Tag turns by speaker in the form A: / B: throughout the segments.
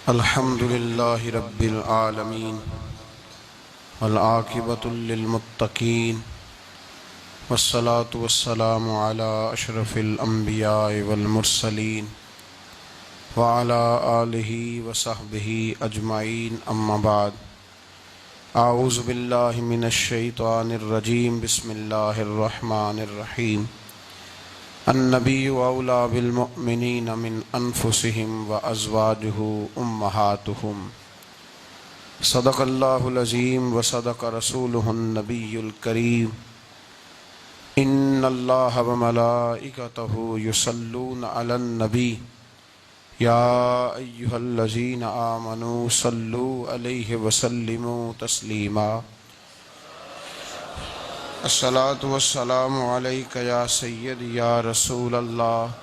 A: الحمد للہ رب العالمین والعاقبۃ للمتقین والصلاة والسلام علی اشرف الانبیاء والمرسلین وعلی آلہ وصحبہ اجمعین اما بعد اعوذ باللہ من الشیطان الرجیم بسم اللہ الرحمن الرحیم النبی اولیٰ بالمؤمنین من انفسهم وازواجہ امہاتہم صدق اللہ العظیم وصدق رسولہ النبی الکریم ان اللہ وملائکتہ یصلون علی النبی یا ایہا الذین آمنوا صلوا علیہ وسلموا تسلیما الصلاة والسلام علیک یا سید یا رسول اللہ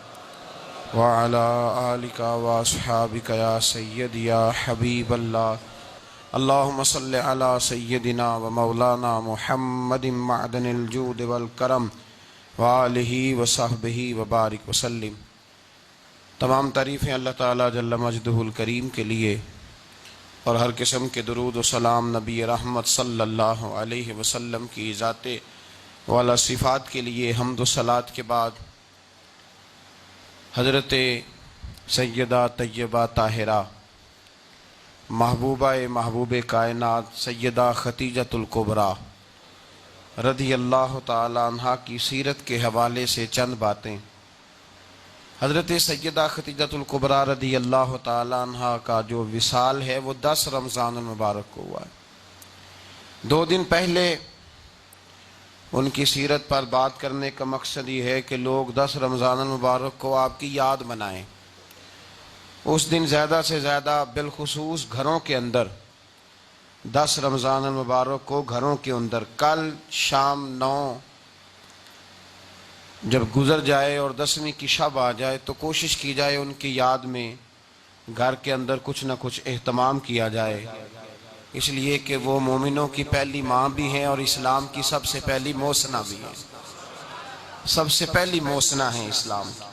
A: وعلا آلک واصحابک یا سید یا حبیب اللہ اللہم صل علی سیدنا و مولانا محمد معدن الجود والکرم وآلہ وصحبہ وبارک وسلم۔ تمام تعریفیں اللہ تعالیٰ جل مجدہ الکریم کے لیے اور ہر قسم کے درود و سلام نبی رحمت صلی اللہ علیہ وسلم کی ذات والا صفات کے لیے حمد و صلات کے بعد حضرت سیدہ طیبہ طاہرہ محبوب کائنات سیدہ خدیجۃ الکبریٰ رضی اللہ تعالی عنہا کی سیرت کے حوالے سے چند باتیں۔ حضرت سیدہ خدیجۃ الکبریٰ رضی اللہ تعالی عنہا کا جو وصال ہے وہ 10 رمضان المبارک کو ہوا ہے۔ 2 دن پہلے ان کی سیرت پر بات کرنے کا مقصد یہ ہے کہ لوگ 10 رمضان المبارک کو آپ کی یاد منائیں۔ اس دن زیادہ سے زیادہ بالخصوص گھروں کے اندر 10 رمضان المبارک کو گھروں کے اندر کل شام 9 جب گزر جائے اور 10ویں کی شب آ جائے تو کوشش کی جائے ان کی یاد میں گھر کے اندر کچھ نہ کچھ اہتمام کیا جائے، اس لیے کہ وہ مومنوں کی پہلی ماں بھی ہیں اور اسلام کی سب سے پہلی موسنا بھی ہیں، سب سے پہلی موسنا ہے اسلام کی،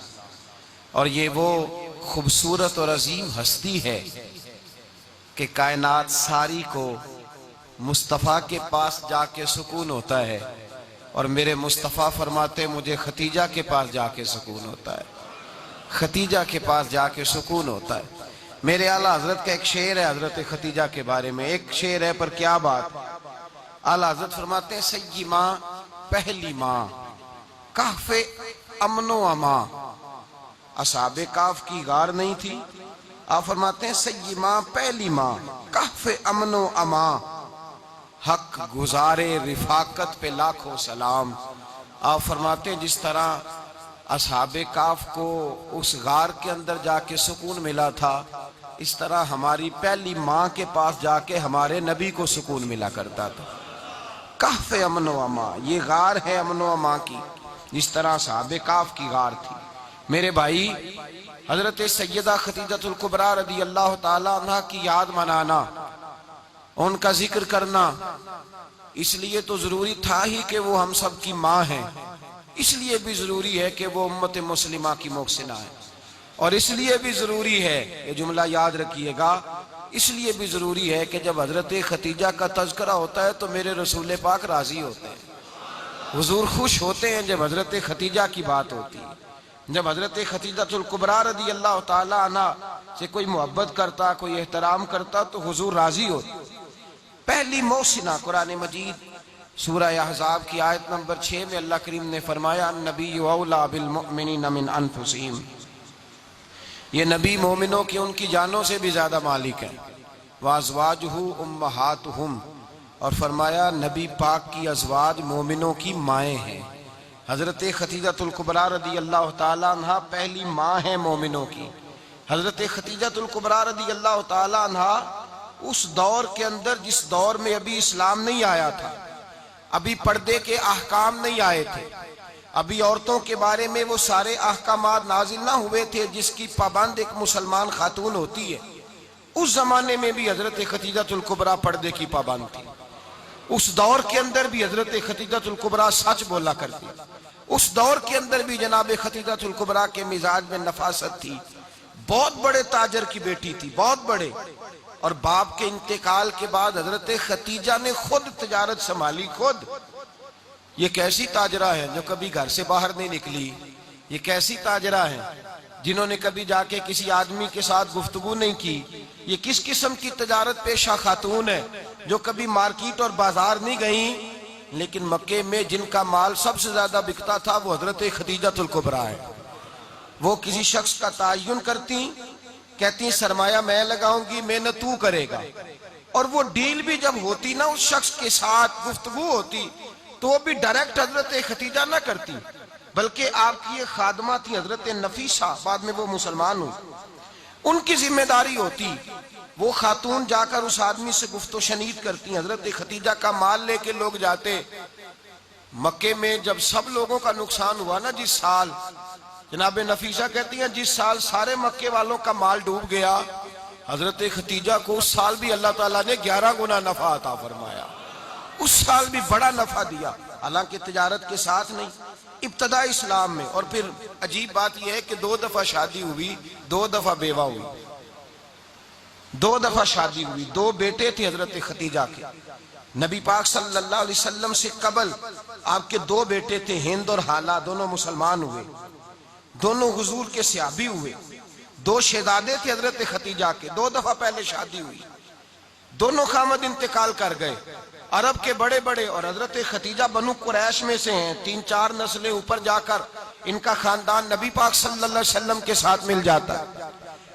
A: اور یہ وہ خوبصورت اور عظیم ہستی ہے کہ کائنات ساری کو مصطفیٰ کے پاس جا کے سکون ہوتا ہے، اور میرے مصطفیٰ فرماتے مجھے ختیجہ کے پاس جا کے سکون ہوتا ہے، ختیجہ کے پاس جا کے سکون ہوتا ہے۔ میرے اعلیٰ حضرت کا ایک شعر ہے حضرت ختیجہ کے بارے میں، ایک شعر ہے پر کیا بات۔ اعلیٰ حضرت فرماتے ہیں سیدی ماں پہلی ماں کہف امن و امان، اصحاب کہف کی غار نہیں تھی، آپ فرماتے ہیں سیدی ماں پہلی ماں کہف امن و امان، حق گزارے رفاقت پہ لاکھوں سلام۔ آپ فرماتے ہیں جس طرح اصحاب کہف کو اس غار کے اندر جا کے سکون ملا تھا، اس طرح ہماری پہلی ماں کے پاس جا کے ہمارے نبی کو سکون ملا کرتا تھا۔ کہف امن و امان، یہ غار ہے امن و امان کی، جس طرح اصحاب کہف کی غار تھی۔ میرے بھائی، حضرت سیدہ خدیجۃ الکبریٰ رضی اللہ تعالی عنہ کی یاد منانا، ان کا ذکر کرنا اس لیے تو ضروری تھا ہی کہ وہ ہم سب کی ماں ہیں، اس لیے بھی ضروری ہے کہ وہ امت مسلمہ کی محسنہ ہے، اور اس لیے بھی ضروری ہے، یہ جملہ یاد رکھیے گا، اس لیے بھی ضروری ہے کہ جب حضرت ختیجہ کا تذکرہ ہوتا ہے تو میرے رسول پاک راضی ہوتے ہیں، حضور خوش ہوتے ہیں جب حضرت ختیجہ کی بات ہوتی ہے۔ جب حضرت خدیجۃ الکبریٰ رضی اللہ تعالی عنہ سے کوئی محبت کرتا، کوئی احترام کرتا تو حضور راضی ہوتے۔ پہلی محسنہ، قرآن مجید سورہ احزاب کی آیت نمبر 6 میں اللہ کریم نے فرمایا النبی اولیٰ بالمؤمنین من انفسہم، یہ نبی مومنوں کی ان کی جانوں سے بھی زیادہ مالک ہیں، وازواجہ امہاتہم، اور فرمایا نبی پاک کی ازواج مومنوں کی مائیں ہیں۔ حضرت خدیجۃ الکبریٰ رضی اللہ تعالی عنہ پہلی ماں ہیں مومنوں کی۔ حضرت خدیجۃ الکبریٰ رضی اللہ تعالی عنہ اس دور کے اندر جس دور میں ابھی اسلام نہیں آیا تھا، ابھی پردے کے احکام نہیں آئے تھے، ابھی عورتوں کے بارے میں وہ سارے احکامات نازل نہ ہوئے تھے جس کی پابند ایک مسلمان خاتون ہوتی ہے، اس زمانے میں بھی حضرت خدیجۃ الکبریٰ پردے کی پابند تھی۔ اس دور کے اندر بھی حضرت خدیجۃ الکبریٰ سچ بولا کرتی، اس دور کے اندر بھی جناب خدیجۃ الکبریٰ کے مزاج میں نفاست تھی، بہت بڑے تاجر کی بیٹی تھی، بہت بڑے، اور باپ کے انتقال کے بعد حضرت خدیجہ نے خود تجارت سنبھالی، خود۔ یہ کیسی تاجرہ ہے جو کبھی گھر سے باہر نہیں نکلی؟ یہ کیسی تاجرہ ہے جنہوں نے کبھی جا کے کسی آدمی کے ساتھ گفتگو نہیں کی؟ یہ کس قسم کی تجارت پیشہ خاتون ہے جو کبھی مارکیٹ اور بازار نہیں گئیں؟ لیکن مکے میں جن کا مال سب سے زیادہ بکتا تھا وہ حضرت خدیجہ الکبریٰ ہے۔ وہ کسی شخص کا تعین کرتی، کہتی سرمایہ میں لگاؤں گی، محنت تو کرے گا، اور وہ ڈیل بھی جب ہوتی نا، اس شخص کے ساتھ گفتگو ہوتی تو وہ بھی ڈائریکٹ حضرت خدیجہ نہ کرتی، بلکہ آپ کی ایک خادمہ تھی حضرت نفیسہ، بعد میں وہ مسلمان ہوئی، ان کی ذمہ داری ہوتی، وہ خاتون جا کر اس آدمی سے گفت و شنید کرتی۔ حضرت خدیجہ کا مال لے کے لوگ جاتے مکے میں، جب سب لوگوں کا نقصان ہوا نا جس سال، جناب نفیسہ کہتی ہیں جس سال سارے مکے والوں کا مال ڈوب گیا، حضرت خدیجہ کو اس سال بھی اللہ تعالیٰ نے 11 گنا نفع عطا فرمایا، اس سال بھی بڑا نفع دیا، حالانکہ تجارت کے ساتھ نہیں، ابتدا اسلام میں۔ اور پھر عجیب بات یہ ہے کہ 2 دفعہ شادی ہوئی، 2 دفعہ بیوہ ہوئی، 2 دفعہ شادی ہوئی، 2 بیٹے تھے حضرت خدیجہ کے۔ نبی پاک صلی اللہ علیہ وسلم سے قبل آپ کے 2 بیٹے تھے، ہند اور حالہ، دونوں مسلمان ہوئے، دونوں حضور کے صحابی ہوئے۔ 2 شہزادے تھے حضرت خدیجہ کے، 2 دفعہ پہلے شادی ہوئی، دونوں خامد انتقال کر گئے، عرب کے بڑے بڑے، اور حضرت خدیجہ بنو قریش میں سے ہیں، 3-4 نسلیں اوپر جا کر ان کا خاندان نبی پاک صلی اللہ علیہ وسلم کے ساتھ مل جاتا ہے۔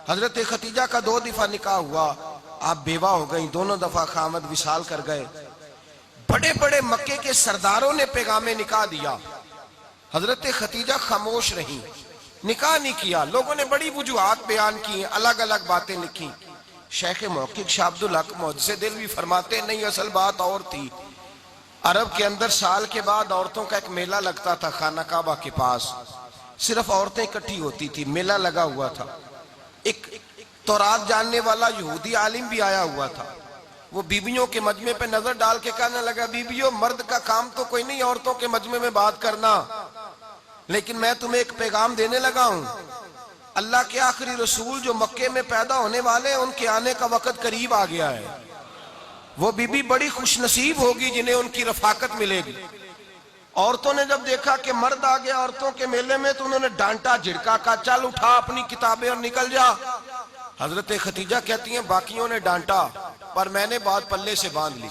A: حضرت خدیجہ کا 2 دفعہ نکاح ہوا، آپ بیوہ ہو گئیں، دونوں دفعہ خامد وصال کر گئے۔ بڑے بڑے مکے کے سرداروں نے پیغام نکاح دیا، حضرت خدیجہ خاموش رہیں، نکاح نہیں کیا۔ لوگوں نے بڑی وجوہات بیان کی، الگ الگ باتیں لکھی۔ شیخ محقق شاہ عبدالحق محدث دہلوی فرماتے نہیں، اصل بات اور تھی۔ عرب کے اندر سال کے بعد عورتوں کا ایک میلہ لگتا تھا خانہ کعبہ کے پاس، صرف عورتیں اکٹھی ہوتی تھی، میلہ لگا ہوا تھا۔ ایک تورات جاننے والا یہودی عالم بھی آیا ہوا تھا، وہ بیویوں کے مجمع پہ نظر ڈال کے کہنے لگا، بیویوں مرد کا کام تو کوئی نہیں عورتوں کے مجمع میں بات کرنا، لیکن میں تمہیں ایک پیغام دینے لگا ہوں، اللہ کے آخری رسول جو مکے میں پیدا ہونے والے ہیں ان کے آنے کا وقت قریب آ گیا ہے۔ وہ بی بی بڑی خوش نصیب ہوگی جنہیں ان کی رفاقت ملے گی۔ عورتوں نے جب دیکھا کہ مرد آ گیا عورتوں کے میلے میں تو انہوں نے ڈانٹا جھڑکا، کہا چل اٹھا اپنی کتابیں اور نکل جا۔ حضرت خدیجہ کہتی ہیں باقیوں نے ڈانٹا پر میں نے بات پلے سے باندھ لی،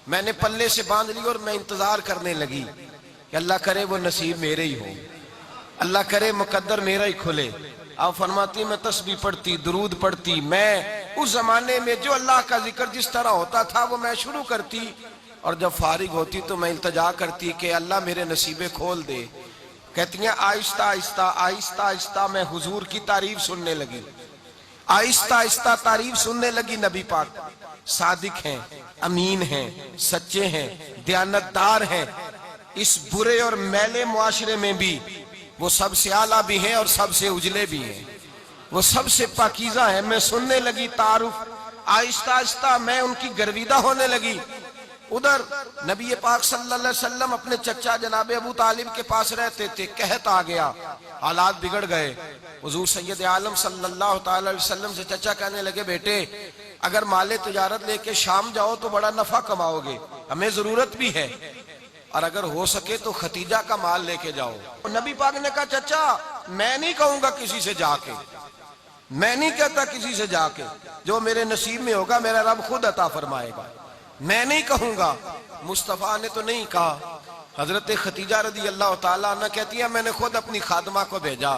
A: میں نے پلے سے باندھ لی، اور میں انتظار کرنے لگی کہ اللہ کرے وہ نصیب میرے ہی ہو، اللہ کرے مقدر میرا ہی کھلے۔ آپ فرماتی میں تسبیح پڑھتی، درود پڑھتی، میں اس زمانے میں جو اللہ کا ذکر جس طرح ہوتا تھا وہ میں شروع کرتی، اور جب فارغ ہوتی تو میں التجا کرتی کہ اللہ میرے نصیبے کھول دے۔ کہتی ہیں آہستہ آہستہ آہستہ آہستہ میں حضور کی تعریف سننے لگی، آہستہ آہستہ تعریف سننے لگی۔ نبی پاک صادق ہیں، امین ہیں، سچے ہیں، دیانتدار ہیں، اس برے اور میلے معاشرے میں بھی وہ سب سے اعلیٰ بھی ہیں اور سب سے اجلے بھی ہیں، وہ سب سے پاکیزہ ہیں۔ میں سننے لگی تعارف، آہستہ آہستہ میں ان کی گرویدہ ہونے لگی۔ ادھر نبی پاک صلی اللہ علیہ وسلم اپنے چچا جناب ابو طالب کے پاس رہتے تھے، قحط آ گیا، حالات بگڑ گئے۔ حضور سید عالم صلی اللہ تعالی علیہ وسلم سے چچا کہنے لگے بیٹے اگر مال تجارت لے کے شام جاؤ تو بڑا نفع کماؤ گے، ہمیں ضرورت بھی ہے، اور اگر ہو سکے تو خدیجہ کا مال لے کے جاؤ۔ نبی پاک نے کہا چچا میں نہیں کہوں گا کسی سے جا کے، میں نہیں کہتا کسی سے جا کے، جو میرے نصیب میں ہوگا میرا رب خود عطا فرمائے گا، میں نہیں کہوں گا۔ مصطفیٰ نے تو نہیں کہا۔ حضرت خدیجہ رضی اللہ تعالیٰ عنہ کہتی ہیں میں نے خود اپنی خادمہ کو بھیجا،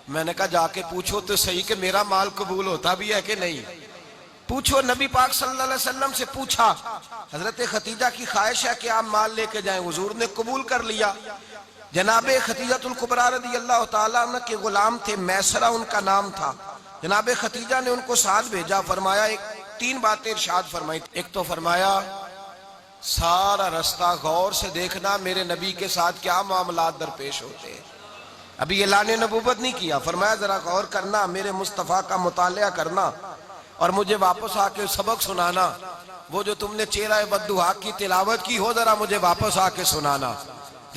A: میں نے کہا جا کے پوچھو تو صحیح کہ میرا مال قبول ہوتا بھی ہے کہ نہیں، پوچھو۔ نبی پاک صلی اللہ علیہ وسلم سے پوچھا، حضرت خدیجہ کی خواہش ہے کہ آپ مال لے کے جائیں، حضور نے قبول کر لیا۔ جناب خدیجہ الکبریٰ رضی اللہ تعالیٰ عنہ کے غلام تھے، میسرہ ان کا نام تھا، جناب خدیجہ نے ان کو ساتھ بھیجا، فرمایا 3 باتیں ارشاد فرمائی۔ ایک تو فرمایا سارا رستہ غور سے دیکھنا میرے نبی کے ساتھ کیا معاملات درپیش ہوتے ہیں، ابھی اعلان نبوت نہیں کیا، فرمایا ذرا غور کرنا، میرے مصطفیٰ کا مطالعہ کرنا اور مجھے واپس آ کے سبق سنانا، وہ جو تم نے چہرہ بددعا کی تلاوت کی ہو ذرا مجھے واپس آ کے سنانا۔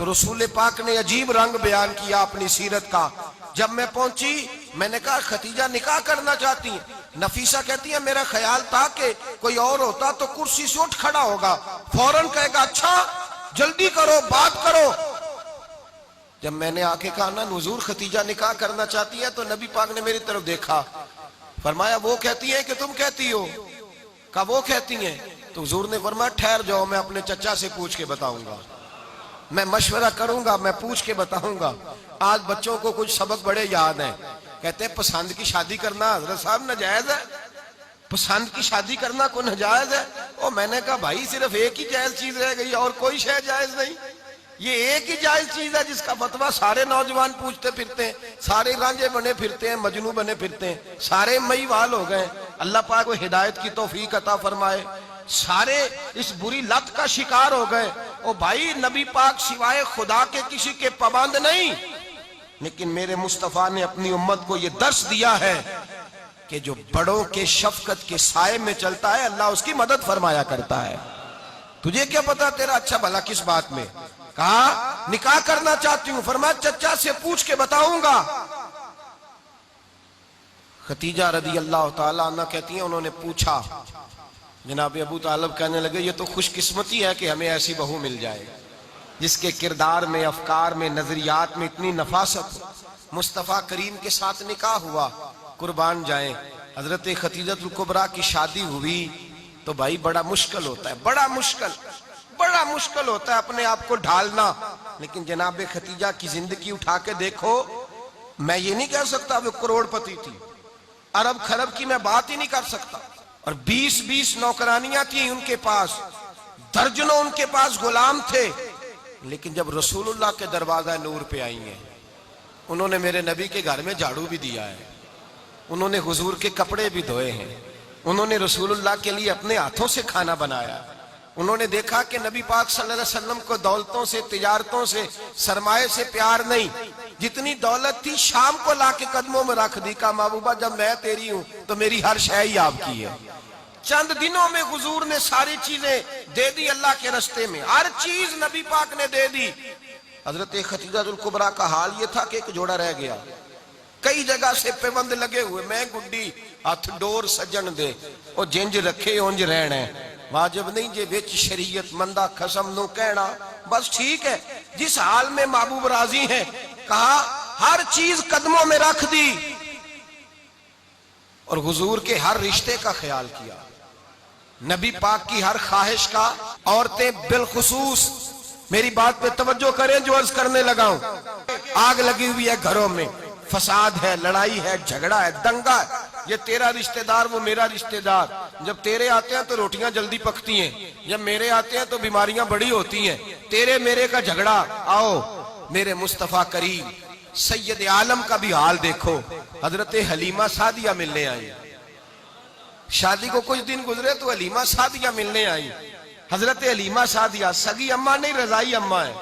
A: تو رسول پاک نے عجیب رنگ بیان کیا اپنی سیرت کا. جب میں پہنچی میں نے کہا ختیجہ نکاح کرنا چاہتی ہیں. نفیسہ کہتی ہے میرا خیال تھا کہ کوئی اور ہوتا تو کرسی سے اٹھ کھڑا ہوگا, فوراً کہے گا اچھا جلدی کرو بات کرو. جب میں نے آ کے کہا نا حضور ختیجہ نکاح کرنا چاہتی ہے, تو نبی پاک نے میری طرف دیکھا, فرمایا وہ کہتی ہے کہ تم کہتی ہو؟ کہا وہ کہتی ہیں. تو حضور نے فرمایا ٹھہر جاؤ, میں اپنے چچا سے پوچھ کے بتاؤں گا, میں مشورہ کروں گا, میں پوچھ کے بتاؤں گا. آج بچوں کو کچھ سبق بڑے یاد ہیں, کہتے ہیں پسند کی شادی کرنا حضرت صاحب ناجائز ہے, پسند کی شادی کرنا کوئی ناجائز ہے؟ اور میں نے کہا بھائی صرف ایک ہی جائز چیز رہ گئی, اور کوئی شے جائز نہیں. یہ ایک ہی جائز چیز ہے جس کا فتویٰ سارے نوجوان پوچھتے پھرتے ہیں, سارے رانجے بنے پھرتے ہیں, مجنوں بنے پھرتے ہیں, سارے مئی وال ہو گئے. اللہ پاک کو ہدایت کی توفیق عطا فرمائے. سارے اس بری لت کا شکار ہو گئے. او بھائی نبی پاک سوائے خدا کے کسی کے پابند نہیں, لیکن میرے مصطفیٰ نے اپنی امت کو یہ درس دیا ہے کہ جو بڑوں کے شفقت کے سائے میں چلتا ہے اللہ اس کی مدد فرمایا کرتا ہے. تجھے کیا پتا تیرا اچھا بھلا کس بات میں؟ کہا نکاح کرنا چاہتی ہوں, فرمایا چچا سے پوچھ کے بتاؤں گا. ختیجہ رضی اللہ تعالیٰ عنہ کہتی ہیں انہوں نے پوچھا. جناب ابو طالب کہنے لگے یہ تو خوش قسمتی ہے کہ ہمیں ایسی بہو مل جائے جس کے کردار میں, افکار میں, نظریات میں اتنی نفاست ہو. مصطفیٰ کریم کے ساتھ نکاح ہوا, قربان جائیں. حضرت خدیجہ الکبریٰ کی شادی ہوئی تو بھائی بڑا مشکل ہوتا ہے, بڑا مشکل ہوتا ہے اپنے آپ کو ڈھالنا. لیکن جناب خدیجہ کی زندگی اٹھا کے دیکھو, میں یہ نہیں کہہ سکتا وہ کروڑ پتی تھی, ارب خرب کی میں بات ہی نہیں کر سکتا. اور 20 نوکرانیاں تھیں ان کے پاس, درجنوں ان کے پاس غلام تھے. لیکن جب رسول اللہ کے دروازہ نور پہ آئی ہیں, انہوں نے میرے نبی کے گھر میں جھاڑو بھی دیا ہے, انہوں نے حضور کے کپڑے بھی دھوئے ہیں, انہوں نے رسول اللہ کے لیے اپنے ہاتھوں سے کھانا بنایا. انہوں نے دیکھا کہ نبی پاک صلی اللہ علیہ وسلم کو دولتوں سے, تجارتوں سے, سرمایے سے پیار نہیں. جتنی دولت تھی شام کو لا کے قدموں میں رکھ دی. کہا محبوبہ جب میں تیری ہوں تو میری ہر شے ہی آپ کی ہے. چند دنوں میں حضور نے ساری چیزیں دے دی اللہ کے رستے میں, ہر چیز نبی پاک نے دے دی. حضرت خدیجہ الکبریٰ کا حال یہ تھا کہ ایک جوڑا رہ گیا, کئی جگہ سے پیوند لگے ہوئے, میں گڈی ہاتھ ڈور سجن دے او جنج رکھے اونج رہنا, واجب نہیں جے وچ شریعت مندہ قسم نو کہنا. بس ٹھیک ہے, جس حال میں محبوب راضی ہیں. کہا ہر چیز قدموں میں رکھ دی اور حضور کے ہر رشتے کا خیال کیا, نبی پاک کی ہر خواہش کا. عورتیں بالخصوص میری بات پہ توجہ کریں جو عرض کرنے لگا ہوں. آگ لگی ہوئی ہے گھروں میں, فساد ہے, لڑائی ہے, جھگڑا ہے, دنگا ہے. یہ تیرا رشتہ دار وہ میرا رشتہ دار, جب تیرے آتے ہیں تو روٹیاں جلدی پکتی ہیں, جب میرے آتے ہیں تو بیماریاں بڑی ہوتی ہیں. تیرے میرے کا جھگڑا. آؤ میرے مصطفیٰ کریم سید عالم کا بھی حال دیکھو. حضرت حلیمہ سعدیہ ملنے آئی, شادی کو کچھ دن گزرے تو حلیمہ سعدیہ ملنے آئی. حضرت حلیمہ سعدیہ سگی اماں نہیں رضائی اماں ہے.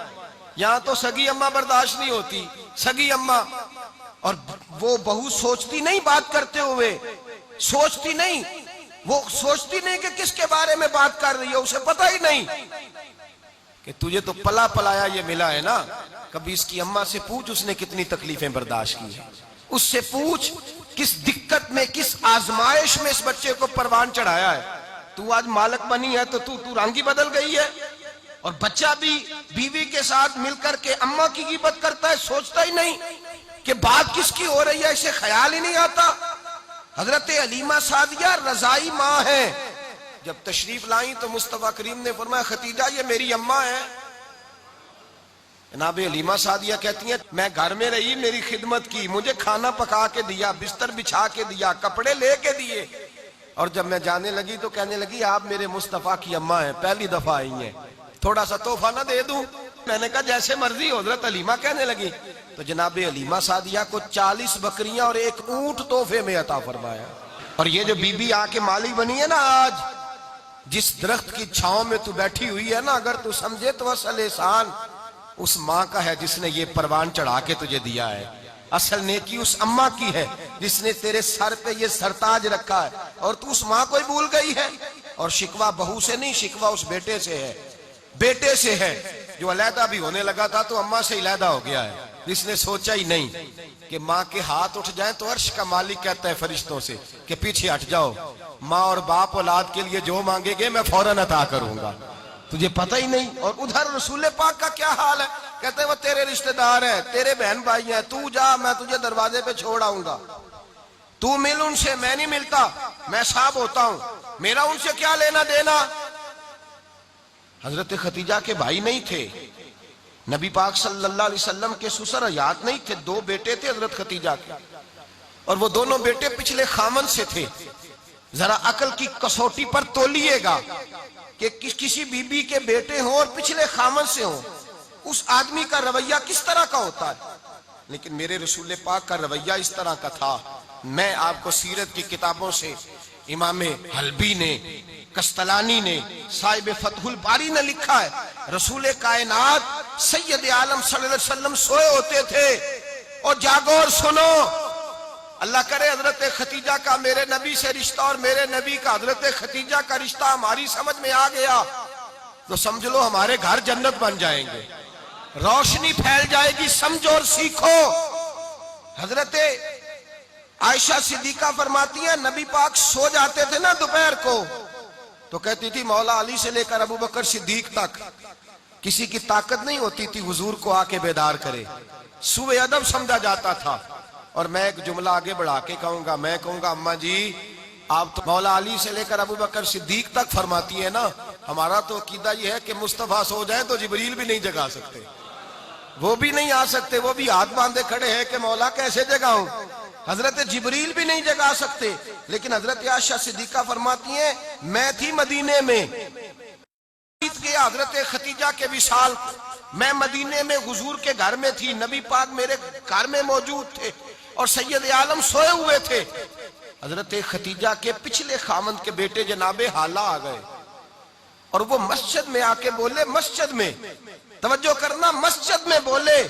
A: یہاں تو سگی اماں برداشت نہیں ہوتی, سگی اماں. اور وہ بہو سوچتی نہیں بات کرتے ہوئے, سوچتی نہیں, وہ سوچتی نہیں کہ کس کے بارے میں بات کر رہی ہے, اسے پتہ ہی نہیں کہ تجھے تو پلا پلایا یہ ملا ہے نا. کبھی اس کی اماں سے پوچھ اس نے کتنی تکلیفیں برداشت کی ہیں, اس سے پوچھ کس دقت میں, کس آزمائش میں اس بچے کو پروان چڑھایا ہے. تو آج مالک بنی ہے تو رنگ ہی بدل گئی ہے. اور بچہ بھی بیوی کے ساتھ مل کر کے اماں کی غیبت کرتا ہے, سوچتا ہی نہیں کہ بات کس کی ہو رہی ہے, اسے خیال ہی نہیں آتا. حضرت حلیمہ سعدیہ رضائی ماں ہے. جب تشریف لائیں تو مصطفیٰ کریم نے فرمایا خدیجہ یہ میری اماں ہے. جناب حلیمہ سعدیہ کہتی ہیں میں گھر میں رہی, میری خدمت کی, مجھے کھانا پکا کے دیا, بستر بچھا کے دیا, کپڑے لے کے دیے. اور جب میں جانے لگی تو کہنے لگی آپ میرے مصطفیٰ کی اماں ہیں, پہلی دفعہ آئی ہیں, تھوڑا سا تحفہ نہ دے دوں؟ میں نے کہا جیسے مرضی. حضرت حلیمہ کہنے لگی. تو جناب حلیمہ سعدیہ کو 40 بکریاں اور 1 اونٹ تحفے میں عطا فرمایا. اور یہ جو بی بی آ کے مالی بنی ہے نا, آج جس درخت کی چھاؤں میں تو بیٹھی ہوئی ہے نا, اگر تو سمجھے تو اصل احسان اس ماں کا ہے جس نے یہ پروان چڑھا کے تجھے دیا ہے. اصل نیکی اس اماں کی ہے جس نے تیرے سر پہ یہ سرتاج رکھا ہے, اور تو اس ماں کو ہی بھول گئی ہے. اور شکوہ بہو سے نہیں, شکوہ اس بیٹے سے ہے, بیٹے سے ہے. جو علیحدہ بھی ہونے لگا تھا تو اماں سے علیحدہ ہو گیا ہے. اس نے سوچا ہی نہیں کہ ماں کے ہاتھ اٹھ جائیں تو عرش کا مالک کہتا ہے فرشتوں سے کہ پیچھے ہٹ جاؤ, ماں اور باپ اولاد کے لیے جو مانگے گے میں فوراً عطا کروں گا. تجھے پتہ ہی نہیں. اور ادھر رسول پاک کا کیا حال ہے, کہتے ہیں وہ تیرے رشتہ دار ہیں, تیرے بہن بھائی ہیں, تو جا, میں تجھے دروازے پہ چھوڑ آؤں گا, تو مل ان سے, میں نہیں ملتا, میں صاحب ہوتا ہوں, میرا ان سے کیا لینا دینا. حضرت خدیجہ کے بھائی نہیں تھے, نبی پاک صلی اللہ علیہ وسلم کے سسر حیات نہیں تھے, 2 بیٹے تھے حضرت خدیجہ کے, اور وہ دونوں بیٹے پچھلے خامن سے تھے. ذرا عقل کی کسوٹی پر تولیے گا کہ کسی بی بی کے بیٹے ہوں اور پچھلے خامن سے ہوں, اس آدمی کا رویہ کس طرح کا ہوتا ہے. لیکن میرے رسول پاک کا رویہ اس طرح کا تھا. میں آپ کو سیرت کی کتابوں سے, امام حلبی نے, کستلانی نے, صاحب فتح الباری نے لکھا ہے, رسول کائنات سید عالم صلی اللہ علیہ وسلم سوئے ہوتے تھے, اور جاگو اور سنو, اللہ کرے حضرت خدیجہ کا میرے نبی سے رشتہ اور میرے نبی کا حضرت خدیجہ کا رشتہ ہماری سمجھ میں آ گیا تو سمجھ لو ہمارے گھر جنت بن جائیں گے, روشنی پھیل جائے گی. سمجھو اور سیکھو. حضرت عائشہ صدیقہ فرماتی ہیں نبی پاک سو جاتے تھے نا دوپہر کو تو کہتی تھی مولا علی سے لے کر ابو بکر صدیق تک کسی کی طاقت نہیں ہوتی تھی حضور کو آ کے بیدار کرے, سوء ادب سمجھا جاتا تھا. اور میں ایک جملہ آگے بڑھا کے کہوں گا, میں کہوں گا اماں جی آپ تو مولا علی سے لے کر ابو بکر صدیق تک فرماتی ہے نا, ہمارا تو عقیدہ یہ ہے کہ مصطفیٰ سو جائیں تو جبریل بھی نہیں جگا سکتے, وہ بھی نہیں آ سکتے, وہ بھی ہاتھ باندھے کھڑے ہیں کہ مولا کیسے جگاؤں. حضرت جبریل بھی نہیں جگا سکتے. لیکن حضرت عائشہ صدیقہ فرماتی ہیں میں تھی مدینے میں, گیا حضرت خدیجہ کے وصال, میں مدینے میں حضور کے گھر میں تھی, نبی پاک میرے گھر میں موجود تھے اور سید عالم سوئے ہوئے تھے. حضرت خدیجہ کے پچھلے خامند کے بیٹے جناب حالہ آ گئے اور وہ مسجد میں آ کے بولے, مسجد میں توجہ کرنا, مسجد میں بولے,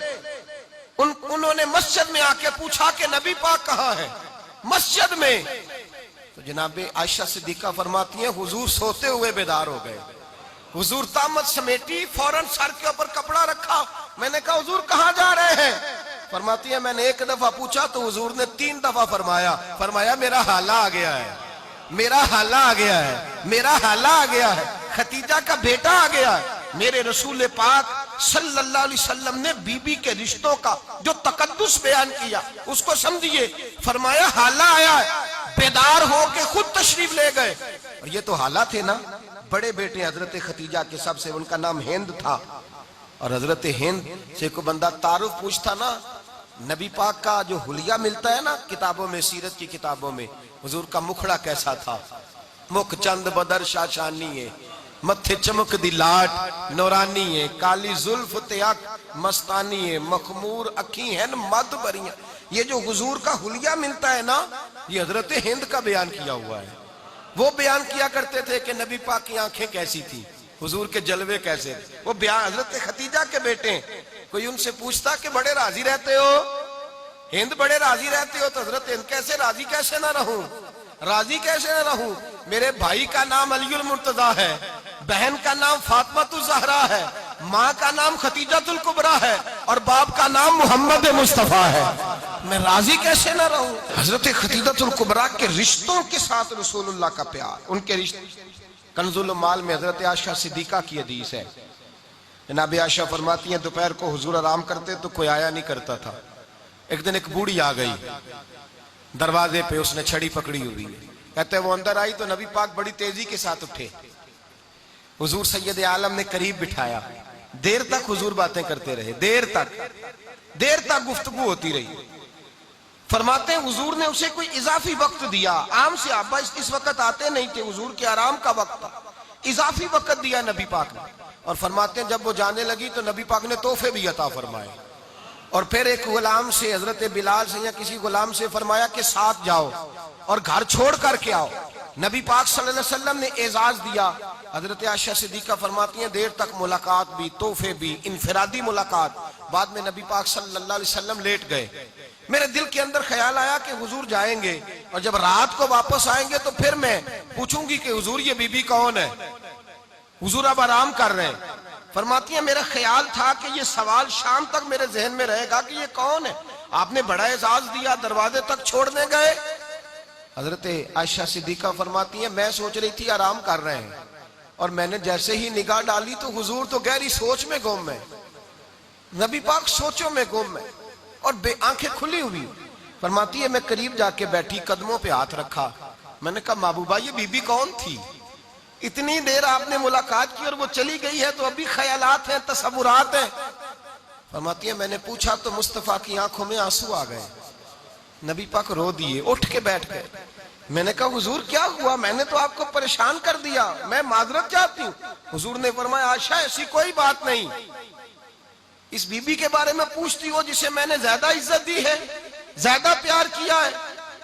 A: انہوں نے مسجد میں آ کے پوچھا کہ نبی پاک کہاں ہے, مسجد میں. تو جناب عائشہ صدیقہ فرماتی ہیں حضور سوتے ہوئے بیدار ہو گئے. حضور طامت سمیٹی, فوراً سر کے اوپر کپڑا رکھا. میں نے کہا حضور کہاں جا رہے ہیں؟ فرماتی ہے میں نے 1 دفعہ پوچھا تو حضور نے 3 دفعہ فرمایا میرا حالہ آ گیا ہے, میرا حالہ آ گیا ہے, میرا حالہ آ گیا ہے, خدیجہ کا بیٹا آ گیا ہے. میرے رسول پاک صلی اللہ علیہ وسلم نے بی بی کے رشتوں کا جو تقدس بیان کیا اس کو سمجھیے. فرمایا حالہ آیا ہے, بیدار ہو کے خود تشریف لے گئے. اور یہ تو حالہ تھے نا, بڑے بیٹے حضرت خدیجہ کے سب سے, ان کا نام ہند تھا. اور حضرت ہند سے کوئی بندہ تعارف پوچھتا نا, نبی پاک کا جو حلیہ ملتا ہے نا کتابوں میں, سیرت کی کتابوں میں, حضور کا مکھڑا کیسا تھا, مکھ چند بدر شاشانی ہے, متھے چمک دی لاٹ نورانی ہے, کالی زلف تیاک مستانی ہے, مخمور اکھی ہیں مد بریاں. یہ جو حضور کا حلیہ ملتا ہے نا یہ حضرت ہند کا بیان کیا ہوا ہے. وہ بیان کیا کرتے تھے کہ نبی پاک کی آنکھیں کیسی تھی, حضور کے جلوے کیسے, وہ بیان حضرت خدیجہ کے بیٹے ہیں. کوئی ان سے پوچھتا کہ بڑے راضی رہتے ہو, ہند بڑے راضی رہتے ہو, تو حضرت ہند کیسے راضی کیسے نہ رہوں, راضی کیسے نہ رہوں. میرے بھائی کا نام علی المرتضیٰ ہے, بہن کا نام فاطمہ الزہرا ہے, ماں کا نام خدیجہ الکبریٰ ہے, اور باپ کا نام محمد مصطفیٰ ہے, میں راضی کیسے نہ رہوں. حضرت خدیجہ الکبریٰ کے رشتوں کے ساتھ رسول اللہ کا پیار, ان کے رشتے. کنز المال میں حضرت عائشہ صدیقہ کی حدیث ہے, جناب عائشہ فرماتی ہیں دوپہر کو حضور آرام کرتے تو کوئی آیا نہیں کرتا تھا. ایک دن ایک بوڑھی آ گئی دروازے پہ, اس نے چھڑی پکڑی ہوئی, کہتے ہیں وہ اندر آئی تو نبی پاک بڑی تیزی کے ساتھ اٹھے. حضور سید عالم نے قریب بٹھایا, دیر تک حضور باتیں کرتے رہے, دیر تک گفتگو ہوتی رہی. فرماتے ہیں حضور نے اسے کوئی اضافی وقت دیا, عام صحابہ اس وقت آتے نہیں تھے, حضور کے آرام کا وقت تھا, اضافی وقت دیا نبی پاک نے. اور فرماتے ہیں جب وہ جانے لگی تو نبی پاک نے تحفے بھی عطا فرمائے, اور پھر ایک غلام سے, حضرت بلال سے یا کسی غلام سے فرمایا کہ ساتھ جاؤ اور گھر چھوڑ کر کے آؤ. نبی پاک صلی اللہ علیہ وسلم نے اعزاز دیا. حضرت عائشہ صدیقہ فرماتی ہیں دیر تک ملاقات بھی, تحفے بھی, انفرادی ملاقات. بعد میں نبی پاک صلی اللہ علیہ وسلم لیٹ گئے. میرے دل کے اندر خیال آیا کہ حضور جائیں گے اور جب رات کو واپس آئیں گے تو پھر میں پوچھوں گی کہ حضور یہ بی بی کون ہے, حضور اب آرام کر رہے ہیں.
B: فرماتی ہیں میرا خیال تھا کہ یہ سوال شام تک میرے ذہن میں رہے گا کہ یہ کون ہے، آپ نے بڑا اعزاز دیا، دروازے تک چھوڑنے گئے۔ حضرت عائشہ صدیقہ فرماتی ہیں میں سوچ رہی تھی آرام کر رہے ہیں، اور میں نے جیسے ہی نگاہ ڈالی تو حضور تو گہری سوچ میں گم ہے، نبی پاک سوچوں میں گم ہے اور آنکھیں کھلی ہوئی۔ فرماتی ہے میں قریب جا کے بیٹھی، قدموں پہ ہاتھ رکھا، میں نے کہا محبوبہ یہ بی بی کون تھی؟ اتنی دیر آپ نے ملاقات کی اور وہ چلی گئی ہے تو ابھی خیالات ہیں، تصورات ہیں۔ فرماتی ہے میں نے پوچھا تو مصطفیٰ کی آنکھوں میں آنسو آ گئے، نبی پاک رو دیے، اٹھ کے بیٹھ گئے۔ میں نے کہا حضور کیا ہوا؟ میں نے تو آپ کو پریشان کر دیا، میں معذرت چاہتی ہوں۔ حضور نے فرمایا عائشہ ایسی کوئی بات نہیں، اس بی بی کے بارے میں پوچھتی ہو جسے میں نے زیادہ عزت دی ہے، زیادہ پیار کیا ہے،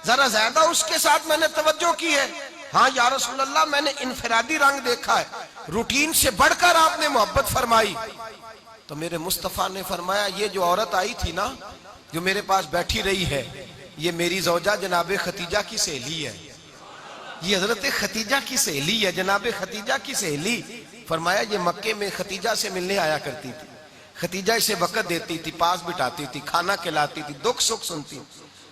B: ذرا زیادہ اس کے ساتھ میں نے توجہ کی ہے۔ ہاں یا رسول اللہ میں نے انفرادی رنگ دیکھا ہے، روٹین سے بڑھ کر آپ نے محبت فرمائی۔ تو میرے مصطفیٰ نے فرمایا یہ جو عورت آئی تھی نا، جو میرے پاس بیٹھی رہی ہے، یہ میری زوجہ جناب خدیجہ کی سہیلی ہے، یہ حضرت خدیجہ کی سہیلی ہے، جناب خدیجہ کی سہیلی۔ فرمایا یہ مکے میں خدیجہ سے ملنے آیا کرتی تھی، خدیجہ اسے وقت دیتی تھی، پاس بٹھاتی تھی، کھانا کھلاتی تھی، دکھ سکھ سنتی،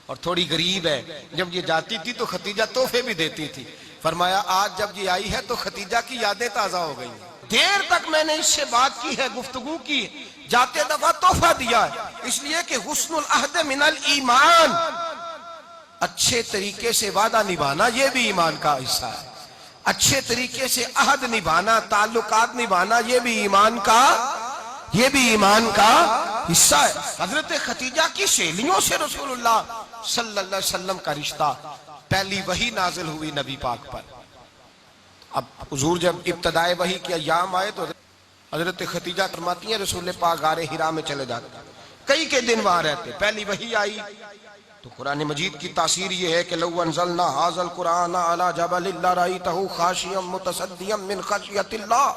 B: اور تھوڑی غریب ہے، جب یہ جاتی تھی تو خدیجہ تحفے بھی دیتی تھی۔ فرمایا آج جب یہ آئی ہے تو خدیجہ کی یادیں تازہ ہو گئی، دیر تک میں نے اس سے بات کی ہے، گفتگو کی، جاتے دفعہ تحفہ دیا ہے، اس لیے کہ حسن العہد من الایمان، اچھے طریقے سے وعدہ نبھانا یہ بھی ایمان کا حصہ ہے، اچھے طریقے سے عہد نبھانا، تعلقات نبھانا یہ بھی ایمان کا حصہ ہے۔ حضرت خدیجہ کی سہیلیوں سے رسول اللہ صلی اللہ علیہ وسلم کا رشتہ، پہلی وحی نازل ہوئی نبی پاک پر۔ اب حضور جب ابتدائے وحی کے ایام آئے تو حضرت خدیجہ فرماتی ہیں رسول پاک غار حرا میں چلے جاتے، کئی کے دن وہاں رہتے، پہلی وحی آئی تو قرآن مجید کی تاثیر یہ ہے کہ لو انزلنا ھذا القرآن علی جبل لرأیتہ خاشعا متصدعا من خشیۃ اللہ،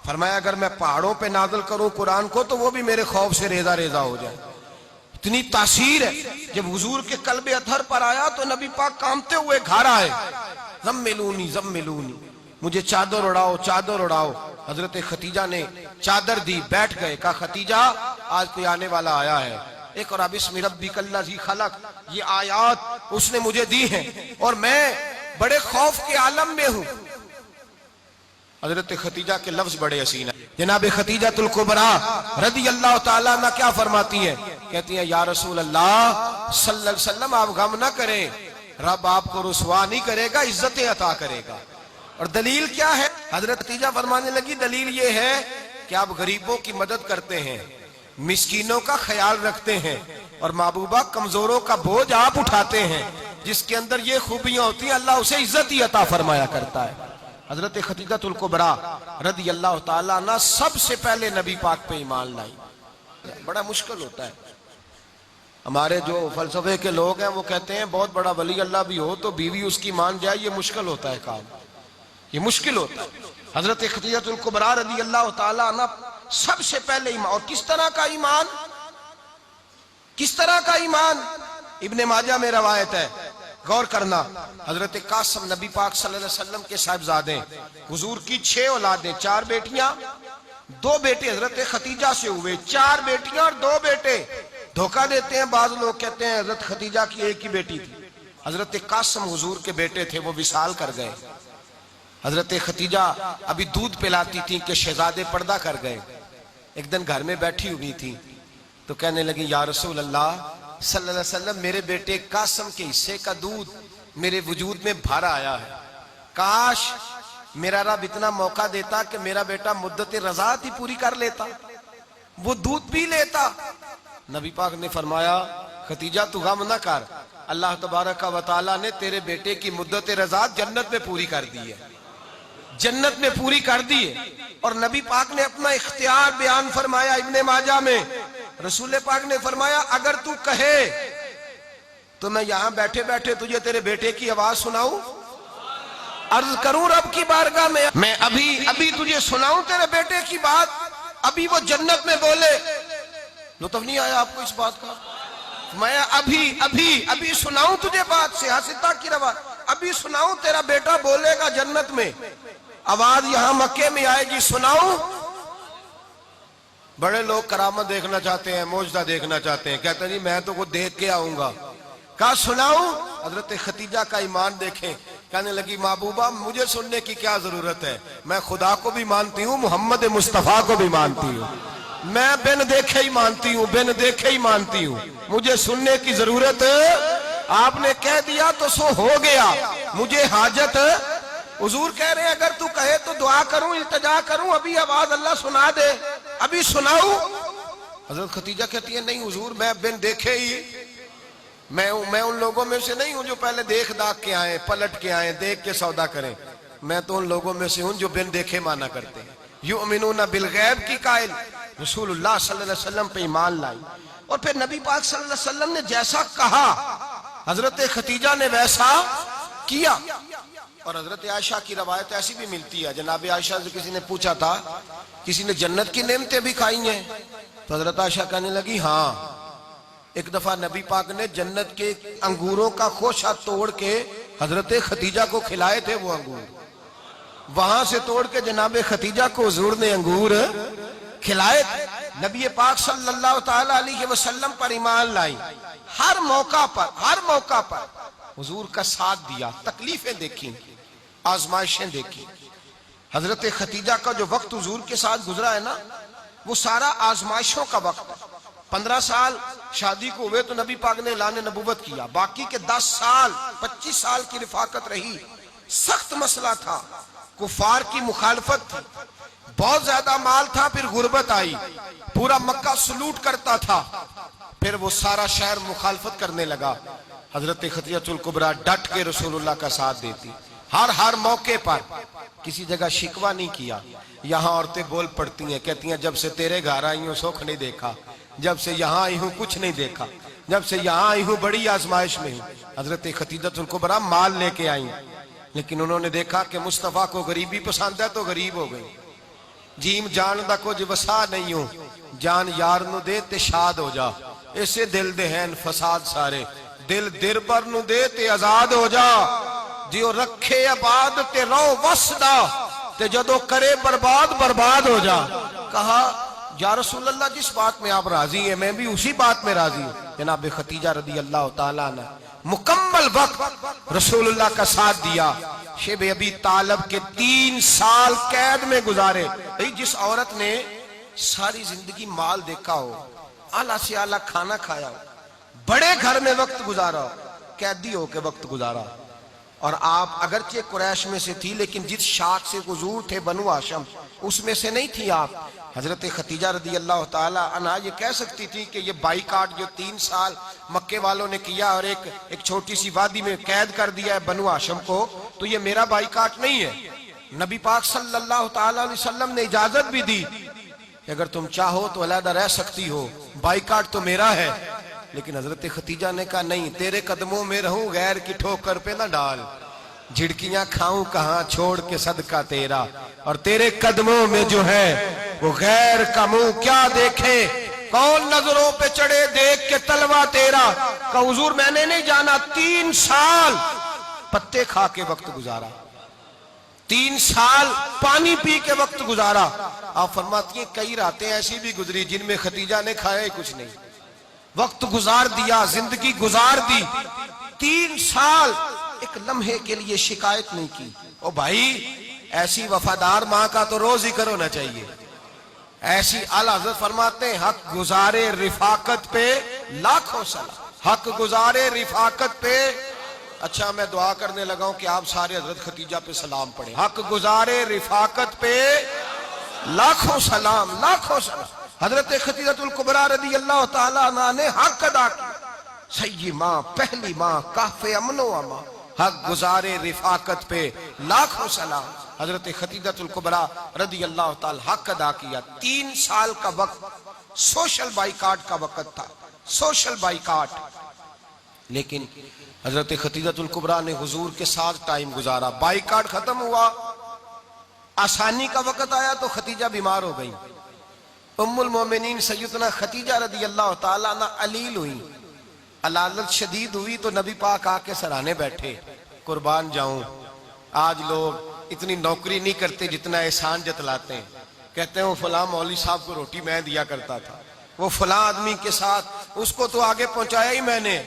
B: فرمایا اگر میں پہاڑوں پہ نازل کروں قرآن کو تو وہ بھی میرے خوف سے ریزہ ریزہ ہو جائے، اتنی تاثیر ہے۔ جب حضور کے قلب اطہر پر آیا تو نبی پاک کانپتے ہوئے گھر آئے، زملونی زملونی، مجھے چادر اڑاؤ چادر اڑاؤ۔ حضرت خدیجہ نے چادر دی، بیٹھ گئے، کہا خدیجہ آج کوئی آنے والا آیا ہے، اقرأ بسم ربک الذی خلق، یہ آیات اس نے مجھے دی ہیں اور میں بڑے خوف کے عالم میں ہوں۔ حضرت خدیجہ کے لفظ بڑے حسین ہیں، جناب خدیجہ الکبریٰ رضی اللہ تعالیٰ عنہ کیا فرماتی ہیں؟ کہتی ہیں یا رسول اللہ صلی اللہ علیہ وسلم آپ غم نہ کریں، رب آپ کو رسوا نہیں کرے گا، عزت عطا کرے گا۔ اور دلیل کیا ہے؟ حضرت خدیجہ فرمانے لگی دلیل یہ ہے کہ آپ غریبوں کی مدد کرتے ہیں، مسکینوں کا خیال رکھتے ہیں، اور محبوبہ کمزوروں کا بوجھ آپ اٹھاتے ہیں، جس کے اندر یہ خوبیاں ہوتی ہیں اللہ اسے عزت ہی عطا فرمایا کرتا ہے۔ حضرت خدیجہ الکبریٰ رضی اللہ تعالیٰ عنہ سب سے پہلے نبی پاک پہ ایمان لائی۔ بڑا مشکل ہوتا ہے، ہمارے جو فلسفے کے لوگ ہیں وہ کہتے ہیں بہت بڑا ولی اللہ بھی ہو تو بیوی اس کی مان جائے، یہ مشکل ہوتا ہے کام، یہ مشکل ہوتا ہے۔ حضرت خدیجہ الکبریٰ رضی اللہ تعالیٰ عنہ سب سے پہلے ایمان، اور کس طرح کا ایمان؟ کس طرح کا ایمان؟ ابن ماجہ میں روایت ہے، غور کرنا، حضرت قاسم نبی پاک صلی اللہ علیہ وسلم کے صاحبزادے، حضور کی 6 اولادیں، 4 بیٹیاں 2 بیٹے حضرت خدیجہ سے ہوئے، 4 بیٹیاں اور 2 بیٹے۔ دھوکہ دیتے ہیں بعض لوگ، کہتے ہیں حضرت خدیجہ کی ایک ہی بیٹی تھی، حضرت قاسم حضور کے بیٹے تھے، وہ وصال کر گئے۔ حضرت خدیجہ ابھی دودھ پلاتی تھی کہ شہزادے پردہ کر گئے، ایک دن گھر میں بیٹھی ہوئی تھی تو کہنے لگی یا رسول اللہ صلی اللہ علیہ وسلم میرے بیٹے قاسم کے حصے کا دودھ میرے وجود میں بھر آیا ہے، کاش میرا رب اتنا موقع دیتا کہ میرا بیٹا مدت رضاعت ہی پوری کر لیتا، وہ دودھ پی لیتا۔ نبی پاک نے فرمایا خدیجہ تو غم نہ کر، اللہ تبارک و تعالیٰ نے تیرے بیٹے کی مدت رضاعت جنت میں پوری کر دی ہے، جنت میں پوری کر دی ہے۔ اور نبی پاک نے اپنا اختیار بیان فرمایا ابن ماجہ میں، رسول پاک نے فرمایا اگر تو کہے تو میں یہاں بیٹھے بیٹھے تجھے تیرے بیٹے کی آواز سناؤں، عرض کروں رب کی بارگاہ میں ابھی تجھے سناؤں تیرے بیٹے کی بات، ابھی وہ جنت میں بولے۔ لطف نہیں آیا آپ کو اس بات کا؟ میں ابھی سناؤں تجھے بات، سیاستہ کی روایت، ابھی سناؤں تیرا بیٹا بولے گا جنت میں، آواز یہاں مکے میں آئے گی، سناؤں؟ بڑے لوگ کرامت دیکھنا چاہتے ہیں، معجزہ دیکھنا چاہتے ہیں، کہتے ہیں جی میں تو وہ دیکھ کے آؤں گا. کہا سناؤں؟ حضرت ختیجہ کا ایمان دیکھیں. کہنے لگی محبوبہ مجھے سننے کی کیا ضرورت ہے، میں خدا کو بھی مانتی ہوں، محمد مصطفیٰ کو بھی مانتی ہوں، میں بن دیکھے ہی مانتی ہوں، بن دیکھے ہی مانتی ہوں، مجھے سننے کی ضرورت آپ نے کہہ دیا تو سو ہو گیا، مجھے حاجت. حضور کہہ رہے ہیں اگر تو کہے تو دعا کروں، التجا کروں، ابھی آواز اللہ سنا دے، ابھی سناؤں؟ حضرت ختیجہ کہتی ہے نہیں حضور میں بن دیکھے ہی، میں ان لوگوں میں سے نہیں ہوں جو پہلے دیکھ داکھ کے آئیں، پلٹ کے آئیں، دیکھ کے سودا کریں، میں تو ان لوگوں میں سے ہوں جو بن دیکھے مانا کرتے ہیں. یؤمنون بالغیب کی قائل رسول اللہ صلی اللہ علیہ وسلم پہ ایمان لائی. اور پھر نبی پاک صلی اللہ علیہ وسلم نے جیسا کہا حضرت ختیجہ نے ویسا کیا. اور حضرت عائشہ کی روایت ایسی بھی ملتی ہے، جناب عائشہ سے کسی نے پوچھا تھا کسی نے جنت کی نعمتیں بھی کھائی ہیں؟ تو حضرت عائشہ کہنے لگی ہاں، ایک دفعہ نبی پاک نے جنت کے انگوروں کا خوشہ توڑ کے حضرت ختیجہ کو کھلائے تھے. وہ انگور وہاں سے توڑ کے جناب ختیجہ کو حضور نے انگور کھلائے تھے. نبی پاک صلی اللہ تعالی علیہ وسلم پر ایمان لائی، ہر موقع پر حضور کا ساتھ دیا، تکلیفیں دیکھیں، آزمائشیں دیکھیں. حضرت ختیجہ کا جو وقت حضور کے ساتھ گزرا ہے نا، وہ سارا آزمائشوں کا وقت ہے. 15 سال شادی کو ہوئے تو نبی پاک نے اعلان نبوت کیا، باقی کے 10 سال 25 سال کی رفاقت رہی. سخت مسئلہ تھا، کفار کی مخالفت تھی، بہت زیادہ مال تھا، پھر غربت آئی، پورا مکہ سلوٹ کرتا تھا، پھر وہ سارا شہر مخالفت کرنے لگا. حضرت ختیجہ الکبریٰ ڈٹ کے رسول اللہ کا ساتھ دیتی، ہر موقع پر کسی جگہ شکوہ نہیں کیا. یہاں عورتیں بول پڑتی ہیں، کہتی ہیں جب سے تیرے گھر آئی ہوں سکھ نہیں دیکھا، جب سے یہاں آئی ہوں کچھ نہیں دیکھا، جب سے یہاں آئی ہوں بڑی آزمائش میں ہوں. حضرت ختیجہ الکبریٰ مال لے کے آئیں، لیکن انہوں نے دیکھا کہ مصطفیٰ کو غریبی پسند ہے تو غریب ہو گئی. جیم جان دا کچھ وسا نہیں ہوں، جان یار نو دے تے شاد ہو جا، اسے دل دے ہیں فساد سارے، دل در پر نو دے تے آزاد ہو جا، جیو رکھے آباد تے رو وسدا تے جدو کرے برباد ہو جا. کہا یا رسول اللہ جس بات میں آپ راضی ہیں میں بھی اسی بات میں راضی ہوں. جناب ختیجہ رضی اللہ تعالیٰ عنہ مکمل وقت رسول اللہ کا ساتھ دیا. شیب ابی طالب کے 3 سال قید میں گزارے. جس عورت نے ساری زندگی مال دیکھا ہو، اعلیٰ سے اعلیٰ کھانا کھایا ہو، بڑے گھر میں وقت گزارا ہو، قیدی ہو کے وقت گزارا. اور آپ اگرچہ قریش میں سے تھی لیکن جس شاخ سے حضور تھے بنو ہاشم اس میں سے نہیں تھی آپ. حضرت ختیجہ رضی اللہ تعالی عنہ یہ کہہ سکتی تھی کہ یہ بائیکاٹ جو 3 سال مکے والوں نے کیا اور ایک چھوٹی سی وادی میں قید کر دیا ہے بنو ہاشم کو، تو یہ میرا بائیکاٹ نہیں ہے. نبی پاک صلی اللہ تعالی علیہ وسلم نے اجازت بھی دی کہ اگر تم چاہو تو علیحدہ رہ سکتی ہو، بائیکاٹ تو میرا ہے. لیکن حضرت ختیجہ نے کہا نہیں، تیرے قدموں میں رہوں، غیر کی ٹھوکر پہ نہ ڈال، جھڑکیاں کھاؤں کہاں چھوڑ کے صدقہ تیرا، اور تیرے قدموں میں جو ہے وہ غیر کا منہ کیا دیکھے، کون نظروں پہ چڑھے دیکھ کے تلوہ تیرا. کہ حضور میں نے نہیں جانا. 3 سال پتے کھا کے وقت گزارا، 3 سال پانی پی کے وقت گزارا. آپ فرماتی ہیں کئی راتیں ایسی بھی گزری جن میں ختیجہ نے کھایا ہی کچھ نہیں، وقت گزار دیا، زندگی گزار دی. 3 سال ایک لمحے کے لیے شکایت نہیں کی. او بھائی ایسی وفادار ماں کا تو روز ذکر ہونا چاہیے. ایسی اعلیٰ حضرت فرماتے ہیں حق گزارے رفاقت پہ لاکھوں سلام، حق گزارے رفاقت پہ. اچھا میں دعا کرنے لگا ہوں کہ آپ سارے حضرت ختیجہ پہ سلام پڑھیں. حق گزارے رفاقت پہ لاکھوں سلام، لاکھوں سلام. حضرت ختیجہ الکبریٰ رضی اللہ تعالیٰ عنہ نے حق ادا کی. سیدی ماں، پہلی ماں، کہف امن و امان، حق گزارے رفاقت پہ لاکھوں سلام. حضرت ختیجہ الکبریٰ رضی اللہ تعالی حق ادا کیا. 3 سال کا وقت سوشل بائیکاٹ کا وقت تھا، سوشل بائیکاٹ. لیکن حضرت ختیجہ الکبریٰ نے حضور کے ساتھ ٹائم گزارا. بائیکاٹ ختم ہوا، آسانی کا وقت آیا تو ختیجہ بیمار ہو گئی. ام المومنین سیدنا ختیجہ رضی اللہ تعالیٰ عنہ علیل ہوئی، علالت شدید ہوئی تو نبی پاک آ کے سرانے بیٹھے. قربان جاؤں، آج لوگ اتنی نوکری نہیں کرتے جتنا احسان جتلاتے ہیں. کہتے ہیں وہ فلاں مولوی صاحب کو روٹی میں دیا کرتا تھا، وہ فلاں آدمی کے ساتھ، اس کو تو آگے پہنچایا ہی میں نے۔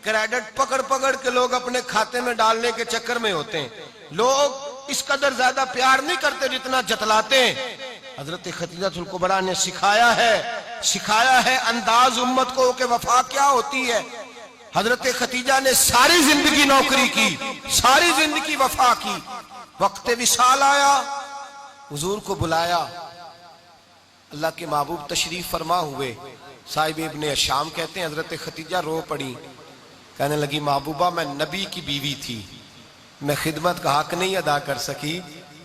B: کریڈٹ پکڑ پکڑ کے لوگ اپنے کھاتے میں ڈالنے کے چکر میں ہوتے ہیں، لوگ اس قدر زیادہ پیار نہیں کرتے جتنا جتلاتے ہیں۔ حضرت خدیجہ الکبریٰ نے سکھایا ہے انداز امت کو کہ وفا کیا ہوتی ہے۔ حضرت خدیجہ نے ساری زندگی نوکری کی، ساری زندگی وفا کی۔ وقت وصال آیا، حضور کو بلایا، اللہ کے محبوب تشریف فرما ہوئے۔ صاحب ابن الشام کہتے ہیں حضرت خدیجہ رو پڑی، کہنے لگی محبوبہ میں نبی کی بیوی تھی، میں خدمت کا حق نہیں ادا کر سکی،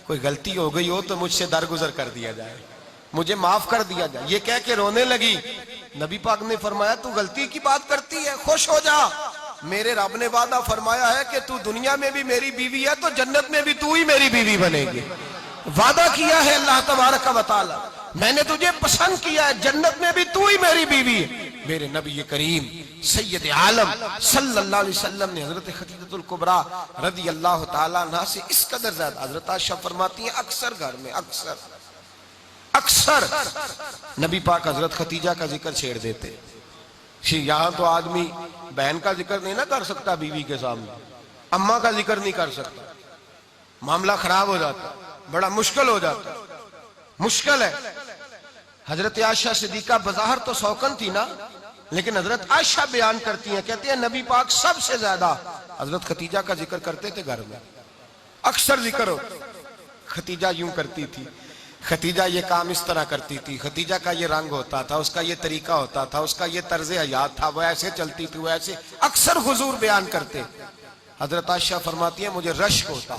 B: کوئی غلطی ہو گئی ہو تو مجھ سے درگزر کر دیا جائے، مجھے معاف کر دیا جائے۔ یہ کہہ کے رونے لگی۔ نبی پاک نے فرمایا تو غلطی کی بات کرتی ہے، خوش ہو جا، میرے رب نے وعدہ فرمایا ہے کہ تو دنیا میں بھی میری بیوی ہے تو جنت میں بھی تو ہی میری بیوی بنے گی۔ وعدہ کیا ہے اللہ تبارک و تعالی، میں نے تجھے پسند کیا ہے، جنت میں بھی تو ہی میری بیوی ہے۔ میرے نبی کریم سید عالم صلی اللہ علیہ وسلم نے حضرت خدیجہ الکبریٰ رضی اللہ تعالیٰ عنہ سے اس قدر زیادہ، حضرت عائشہ فرماتی ہیں اکثر گھر میں اکثر نبی پاک حضرت خدیجہ کا ذکر چھیڑ دیتے۔ یہاں تو آدمی بہن کا ذکر نہیں نہ کر سکتا بیوی کے سامنے، اماں کا ذکر نہیں کر سکتا، معاملہ خراب ہو جاتا، بڑا مشکل ہو جاتا، مشکل ہے۔ حضرت عائشہ صدیقہ بظاہر تو سوکن تھی نا، لیکن حضرت عائشہ بیان کرتی ہیں، کہتی ہیں نبی پاک سب سے زیادہ حضرت خدیجہ کا ذکر کرتے تھے گھر میں، اکثر ذکر ہو۔ خدیجہ یوں کرتی تھی، خدیجہ یہ کام اس طرح کرتی تھی، خدیجہ کا یہ رنگ ہوتا تھا، اس کا یہ طریقہ ہوتا تھا، اس کا یہ طرز حیات تھا، وہ ایسے چلتی تھی، وہ ایسے، اکثر حضور بیان کرتے۔ حضرت عائشہ فرماتی ہیں مجھے رشک ہوتا،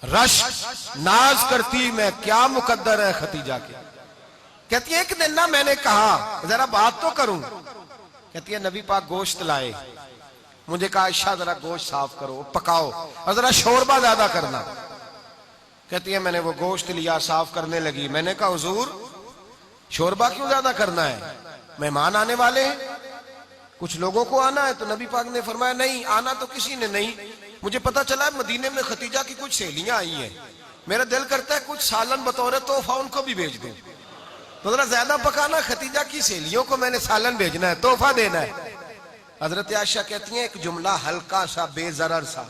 B: رشک، ناز کرتی میں، کیا مقدر ہے خدیجہ کے۔ کہتی ہے ایک دن نا میں نے کہا ذرا بات تو کروں، کہتی ہے نبی پاک گوشت لائے، مجھے کہا عائشہ ذرا گوشت صاف کرو، پکاؤ اور ذرا شوربہ زیادہ کرنا۔ کہتی ہے میں نے وہ گوشت لیا، صاف کرنے لگی، میں نے کہا حضور شوربہ کیوں زیادہ کرنا ہے، مہمان آنے والے ہیں، کچھ لوگوں کو آنا ہے۔ تو نبی پاک نے فرمایا نہیں، آنا تو کسی نے نہیں، مجھے پتا چلا ہے مدینے میں خدیجہ کی کچھ سہیلیاں آئی ہیں، میرا دل کرتا ہے کچھ سالن بطور تحفہ ان کو بھی بھیج دوں، تو ذرا زیادہ پکانا، خدیجہ کی سہیلیوں کو میں نے سالن بھیجنا ہے، تحفہ دینا ہے۔ حضرت عائشہ کہتی ہیں ایک جملہ ہلکا سا، بے ضرر سا،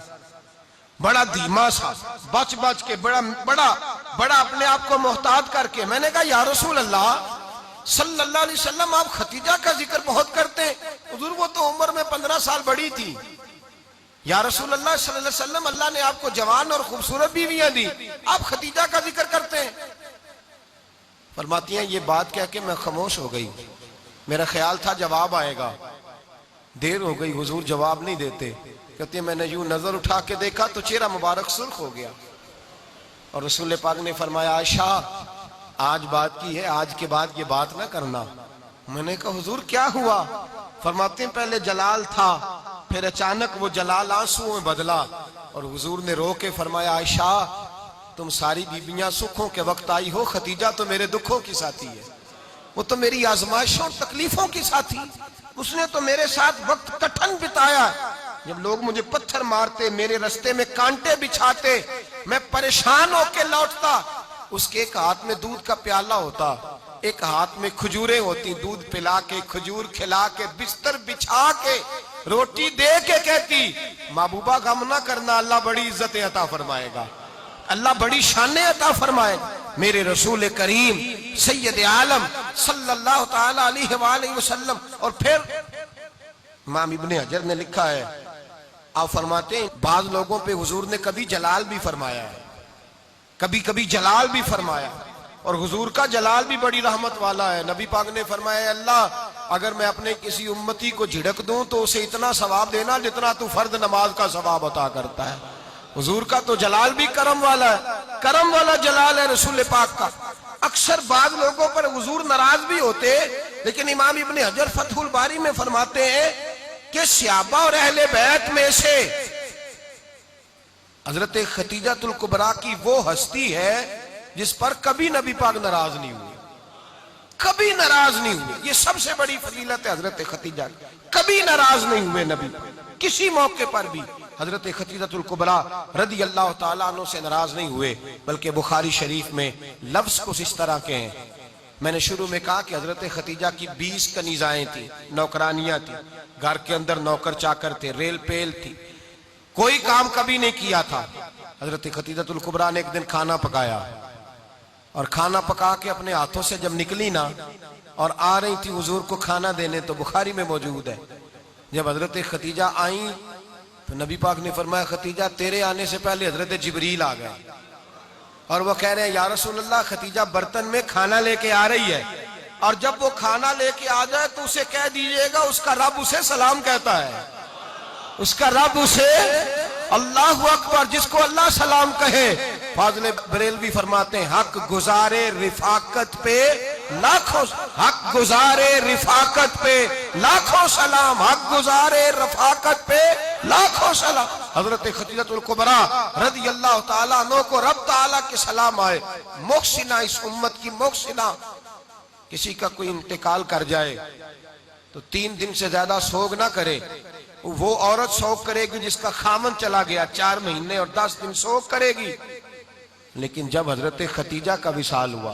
B: بڑا دھیما سا، بچ کے بڑا اپنے آپ کو محتاط کر کے، میں نے کہا یا رسول اللہ صلی اللہ علیہ وسلم آپ خدیجہ کا ذکر بہت کرتے ہیں، حضور وہ تو عمر میں 15 سال بڑی تھی۔ یا رسول اللہ صلی اللہ علیہ وسلم اللہ نے آپ کو جوان اور خوبصورت بیویاں دی، آپ خدیجہ کا ذکر کرتے ہیں۔ فرماتی ہیں یہ بات کہہ کے میں خاموش ہو گئی، میرا خیال تھا جواب آئے گا، دیر ہو گئی، حضور جواب نہیں دیتے۔ کہتے ہیں میں نے یوں نظر اٹھا کے دیکھا تو چہرہ مبارک سرخ ہو گیا، اور رسول پاک نے فرمایا عائشہ آج بات کی ہے، آج کے بعد یہ بات نہ کرنا۔ میں نے کہا حضور کیا ہوا؟ فرماتے ہیں پہلے جلال تھا، پھر اچانک وہ جلال آنسوں میں بدلا، اور حضور نے رو کے فرمایا عائشہ تم ساری بیویاں سکھوں کے وقت آئی ہو، خدیجہ تو میرے دکھوں کی ساتھی ہے، وہ تو میری آزمائشوں تکلیفوں کی ساتھی، اس نے تو میرے ساتھ وقت کٹھن بتایا، جب لوگ مجھے پتھر مارتے، میرے رستے میں کانٹے بچھاتے، میں پریشان ہو کے لوٹتا، اس کے ایک ہاتھ میں دودھ کا پیالہ ہوتا، ایک ہاتھ میں کھجوریں ہوتی، دودھ پلا کے، کھجور کھلا کے، بستر بچھا کے، روٹی دے کے کہتی محبوبہ غم نہ کرنا، اللہ بڑی عزت عطا فرمائے گا، اللہ بڑی شان عطا فرمائے گا۔ میرے رسول کریم سید عالم صلی اللہ تعالی علیہ وآلہ وسلم۔ اور پھر امام ابن حجر نے لکھا ہے، آپ فرماتے ہیں بعض لوگوں پہ حضور نے کبھی جلال بھی فرمایا ہے، کبھی جلال بھی فرمایا، اور حضور کا جلال بھی بڑی رحمت والا ہے۔ نبی پاک نے فرمایا اللہ اگر میں اپنے کسی امتی کو جھڑک دوں تو اسے اتنا ثواب دینا جتنا تو فرض نماز کا ثواب عطا کرتا ہے۔ حضور کا تو جلال بھی کرم والا ہے، کرم والا جلال ہے رسول پاک کا۔ اکثر بعض لوگوں پر حضور ناراض بھی ہوتے، لیکن امام ابن حجر فتح الباری میں فرماتے ہیں کہ صحابہ اور اہل بیت میں سے حضرت خدیجہ الکبریٰ کی وہ ہستی ہے جس پر کبھی نبی پاک ناراض نہیں ہوئے، کبھی ناراض نہیں ہوئے۔ یہ سب سے بڑی فضیلت ہے حضرت خدیجہ، کبھی ناراض نہیں ہوئے نبی کسی موقع پر بھی۔ حضرت خدیجہ الکبریٰ رضی اللہ تعالیٰ عنہ سے ناراض نہیں ہوئے، بلکہ بخاری شریف میں لفظ کچھ اس طرح کے ہیں۔ میں نے شروع میں کہا کہ حضرت خدیجہ کی 20 کنیزائیں تھیں، نوکرانیاں تھیں، گھر کے اندر نوکر چاکر تھے، ریل پیل تھی، کوئی کام کبھی نہیں کیا تھا۔ حضرت خدیجہ الکبریٰ نے ایک دن کھانا پکایا، اور کھانا پکا کے اپنے ہاتھوں سے جب نکلی نا اور آ رہی تھی حضور کو کھانا دینے، تو بخاری میں موجود ہے جب حضرت خدیجہ آئیں تو نبی پاک نے فرمایا خدیجہ تیرے آنے سے پہلے حضرت جبریل آ گئے، اور وہ کہہ رہے ہیں یا رسول اللہ خدیجہ برتن میں کھانا لے کے آ رہی ہے، اور جب وہ کھانا لے کے آ جائے تو اسے کہہ دیجئے گا اس کا رب اسے سلام کہتا ہے، اس کا رب اسے اللہ اکبر، جس کو اللہ سلام کہے۔ فاضل بریلوی فرماتے ہیں حق گزارے رفاقت پہ لاکھوں، حق گزارے رفاقت پہ لاکھوں سلام، حق گزارے رفاقت پہ لاکھوں سلام۔ حضرت خدیجہ الکبریٰ رضی اللہ تعالیٰ عنہ کو رب تعالیٰ کے سلام آئے۔ محسنہ، اس امت کی محسنہ، کسی کا کوئی انتقال کر جائے تو 3 دن سے زیادہ سوگ نہ کرے، وہ عورت سوگ کرے گی جس کا خامن چلا گیا، 4 مہینے اور 10 دن سوگ کرے گی۔ لیکن جب حضرت خدیجہ کا وصال ہوا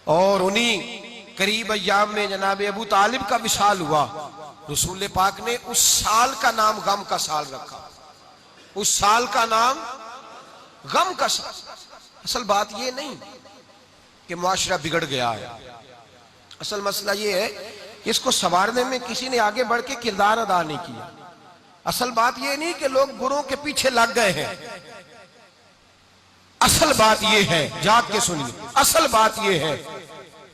B: اور انہی قریب ایام میں جناب ابو طالب کا وصال ہوا، رسول پاک نے اس سال کا نام غم کا سال رکھا، اس سال کا نام غم کا سال۔ اصل بات یہ نہیں کہ معاشرہ بگڑ گیا ہے، اصل مسئلہ یہ ہے کہ اس کو سنوارنے میں کسی نے آگے بڑھ کے کردار ادا نہیں کیا۔ اصل بات یہ نہیں کہ لوگ بروں کے پیچھے لگ گئے ہیں، اصل بات یہ ہے، جاگ کے سنیے، اصل بات یہ ہے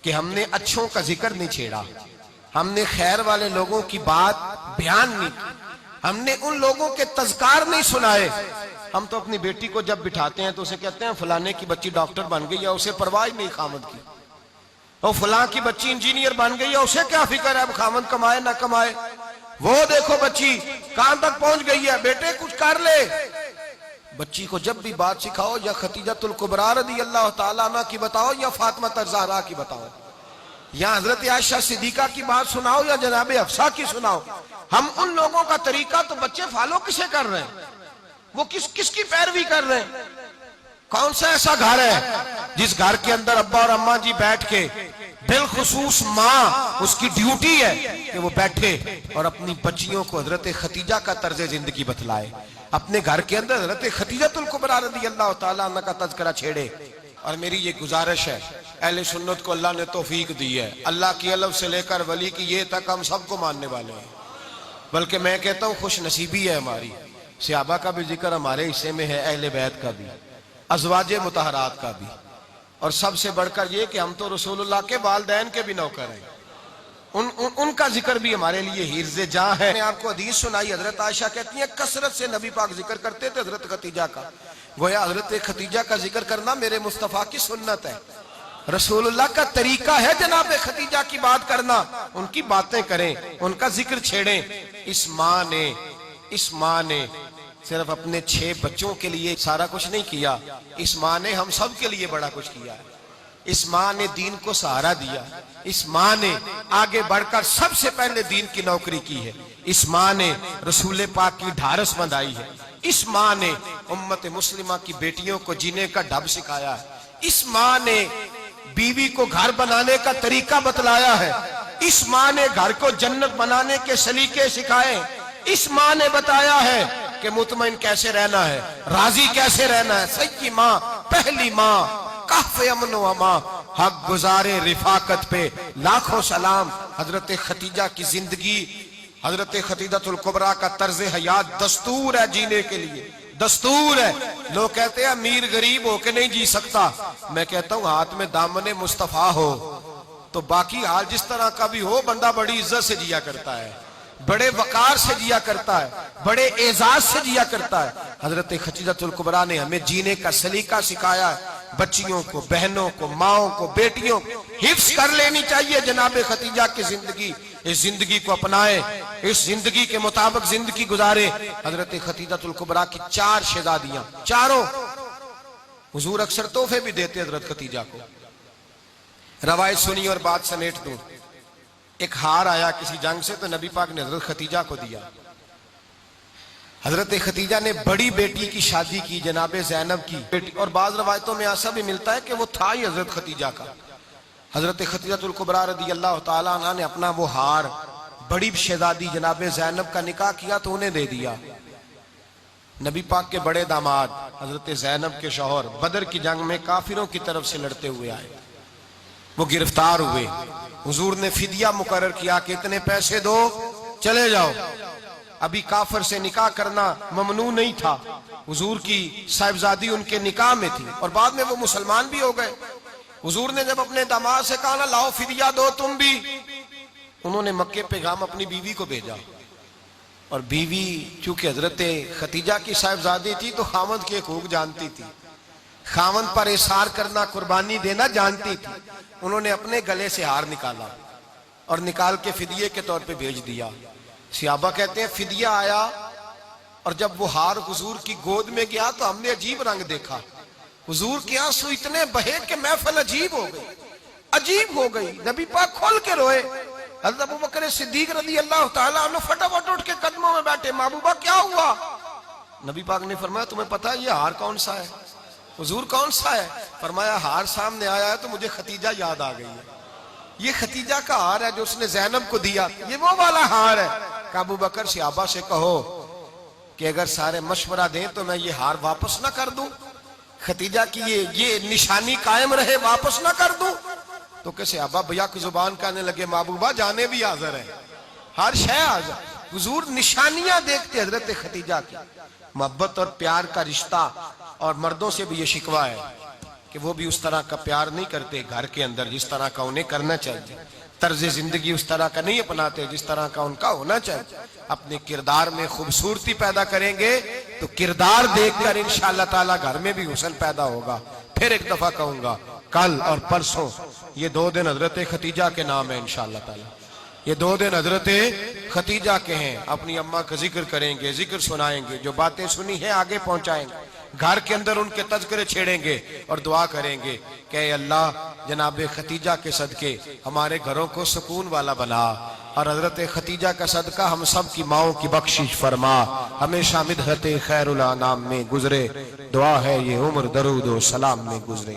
B: کہ ہم نے اچھوں کا ذکر نہیں چھیڑا، ہم نے خیر والے لوگوں کی بات بیان نہیں کی، ہم نے ان لوگوں کے تذکار نہیں سنائے۔ ہم تو اپنی بیٹی کو جب بٹھاتے ہیں تو اسے کہتے ہیں فلانے کی بچی ڈاکٹر بن گئی ہے، اسے پرواہ نہیں خامد کی، اور فلاں کی بچی انجینئر بن گئی ہے، اسے کیا فکر ہے اب خامد کمائے نہ کمائے، وہ دیکھو بچی کہاں تک پہنچ گئی ہے، بیٹے کچھ کر لے۔ بچی کو جب بھی بات سکھاؤ یا خدیجہ الکبریٰ رضی اللہ تعالیٰ عنہ کی بتاؤ یا فاطمہ الزہرا کی بتاؤ، یا حضرت عائشہ صدیقہ کی بات سناؤ یا جناب حفصہ کی سناؤ۔ ہم ان لوگوں کا طریقہ تو بچے فالو کسے کر رہے ہیں، وہ کس کی پیروی کر رہے ہیں؟ کون سا ایسا گھر ہے جس گھر کے اندر ابا اور اماں جی بیٹھ کے، بالخصوص ماں، اس کی ڈیوٹی ہے کہ وہ بیٹھے اور اپنی بچیوں کو حضرت خدیجہ کا طرز زندگی بتلائے، اپنے گھر کے اندر حضرت خدیجہ الکبریٰ رضی اللہ تعالیٰ عنہ کا تذکرہ چھیڑے۔ اور میری یہ گزارش ہے، اہل سنت کو اللہ نے توفیق دی ہے، اللہ کی علم سے لے کر ولی کی یہ تک ہم سب کو ماننے والے ہیں، بلکہ میں کہتا ہوں خوش نصیبی ہے ہماری، صحابہ کا بھی ذکر ہمارے حصے میں ہے، اہل بیت کا بھی، ازواج مطہرات کا بھی، اور سب سے بڑھ کر یہ کہ ہم تو رسول اللہ کے والدین کے بھی نوکر ہیں، ان کا ذکر بھی ہمارے لیے حرز جاں ہے۔ میں نے آپ کو حدیث سنائی، حضرت عائشہ کہتی ہیں کثرت سے نبی پاک ذکر کرتے تھے حضرت خدیجہ کا، گویا حضرت خدیجہ کا ذکر کرنا میرے مصطفیٰ کی سنت ہے، رسول اللہ کا طریقہ ہے جناب خدیجہ کی بات کرنا، ان کی باتیں کریں، ان کا ذکر چھیڑیں۔ اس ماں نے صرف اپنے 6 بچوں کے لیے سارا کچھ نہیں کیا، اس ماں نے ہم سب کے لیے بڑا کچھ کیا ہے، اس ماں نے دین کو سہارا دیا، اس ماں نے آگے بڑھ کر سب سے پہلے دین کی نوکری کی ہے، اس ماں نے رسول پاک کی ڈھارس بندھائی ہے، اس ماں نے امت مسلمہ کی بیٹیوں کو جینے کا ڈھب سکھایا ہے، اس ماں نے بیوی کو گھر بنانے کا طریقہ بتلایا ہے، اس ماں نے گھر کو جنت بنانے کے سلیقے سکھائے، اس ماں نے بتایا ہے کہ مطمئن کیسے رہنا ہے، راضی کیسے رہنا ہے۔ سچی ماں، پہلی ماں، کہف امن و امان، حق گزارے رفاقت پہ لاکھوں سلام۔ حضرت خدیجہ کی زندگی، حضرت خدیجہ الکبریٰ کا طرز حیات دستور ہے جینے کے لیے، دستور ہے۔ لوگ کہتے ہیں امیر غریب ہو کے نہیں جی سکتا، میں کہتا ہوں ہاتھ میں دامن مصطفیٰ ہو تو باقی حال جس طرح کا بھی ہو، بندہ بڑی عزت سے جیا کرتا ہے، بڑے وقار سے جیا کرتا ہے، بڑے اعزاز سے جیا کرتا ہے۔ حضرت خدیجہ الکبریٰ نے ہمیں جینے کا سلیقہ سکھایا ہے، بچیوں کو، بہنوں کو، ماؤں کو، بیٹیوں کو حفظ کر لینی چاہیے جناب خدیجہ کی زندگی، اس زندگی کو اپنائیں، اس زندگی کے مطابق زندگی گزارے۔ حضرت خدیجہ الکبریٰ کی 4 شہزادیاں، چاروں حضور اکثر تحفے بھی دیتے حضرت خدیجہ کو۔ روایت سنی اور بات سمیٹ دوں، ایک ہار آیا کسی جنگ سے تو نبی پاک نے حضرت خدیجہ کو دیا۔ حضرت خدیجہ نے بڑی بیٹی کی شادی کی جناب زینب کی بیٹی، اور بعض روایتوں میں ایسا بھی ملتا ہے کہ وہ تھا ہی حضرت خدیجہ کا۔ حضرت خدیجہ الکبریٰ رضی اللہ تعالیٰ عنہ نے اپنا وہ ہار بڑی شہزادی جناب زینب کا نکاح کیا تو انہیں دے دیا۔ نبی پاک کے بڑے داماد حضرت زینب کے شوہر بدر کی جنگ میں کافروں کی طرف سے لڑتے ہوئے آئے، وہ گرفتار ہوئے۔ حضور نے فدیہ مقرر کیا کہ اتنے پیسے دو چلے جاؤ۔ ابھی کافر سے نکاح کرنا ممنوع نہیں تھا، حضور کی صاحبزادی ان کے نکاح میں تھی، اور بعد میں وہ مسلمان بھی ہو گئے۔ حضور نے جب اپنے داماد سے کہا نا لاؤ فدیہ دو تم بھی، انہوں نے مکے پیغام اپنی بیوی کو بھیجا، اور بیوی چونکہ حضرت خدیجہ کی صاحبزادی تھی تو خاوند کے حقوق جانتی تھی، خاوند پر اثار کرنا قربانی دینا جانتی تھی۔ انہوں نے اپنے گلے سے ہار نکالا اور نکال کے فدیے کے طور پہ بھیج دیا۔ صحابہ کہتے ہیں فدیہ آیا، اور جب وہ ہار حضور کی گود میں گیا تو ہم نے عجیب رنگ دیکھا، حضور کے آنسو اتنے بہے کہ محفل عجیب ہو گئی۔ نبی پاک کھول کے روئے۔ حضرت ابوبکر صدیق رضی اللہ تعالیٰ عنہ فٹافٹ اٹھ کے قدموں میں بیٹھے، محبوبہ کیا ہوا؟ نبی پاک نے فرمایا تمہیں پتا ہے یہ ہار کون سا ہے؟ حضور کون سا ہے؟ فرمایا ہار سامنے آیا ہے تو مجھے خدیجہ یاد آ گئی ہے، یہ خدیجہ کا ہار ہے جو اس نے زینب کو دیا، یہ وہ والا ہار ہے۔ کہ ابوبکر صحابہ سے کہو کہ اگر سارے مشورہ دیں تو میں یہ ہار واپس نہ کر دوں، خدیجہ کی یہ نشانی قائم رہے واپس نہ کر دوں؟ تو کہ صحابہ بھیا کی زبان کہنے لگے محبوبہ جانے بھی حاضر ہے، ہر شے حاضر۔ حضور نشانیاں دیکھتے حضرت خدیجہ کی، محبت اور پیار کا رشتہ، اور مردوں سے بھی یہ شکوہ ہے کہ وہ بھی اس طرح کا پیار نہیں کرتے گھر کے اندر جس طرح کا انہیں کرنا چاہیے، طرز زندگی اس طرح کا نہیں اپناتے جس طرح کا ان کا ہونا چاہیے۔ اپنے کردار میں خوبصورتی پیدا کریں گے تو کردار دیکھ کر انشاءاللہ تعالی گھر میں بھی حسن پیدا ہوگا۔ پھر ایک دفعہ کہوں گا کل اور پرسوں یہ 2 دن حضرت خدیجہ کے نام ہے انشاءاللہ تعالی، یہ 2 دن حضرت خدیجہ کے ہیں۔ اپنی اماں کا ذکر کریں گے، ذکر سنائیں گے، جو باتیں سنی ہیں آگے پہنچائیں گے، گھر کے اندر ان کے تذکرے چھیڑیں گے اور دعا کریں گے کہ اے اللہ جناب خدیجہ کے صدقے ہمارے گھروں کو سکون والا بنا، اور حضرت خدیجہ کا صدقہ ہم سب کی ماؤں کی بخشش فرما، ہمیشہ مدحت خیر الانام میں گزرے۔ دعا ہے یہ عمر درود و سلام میں گزرے۔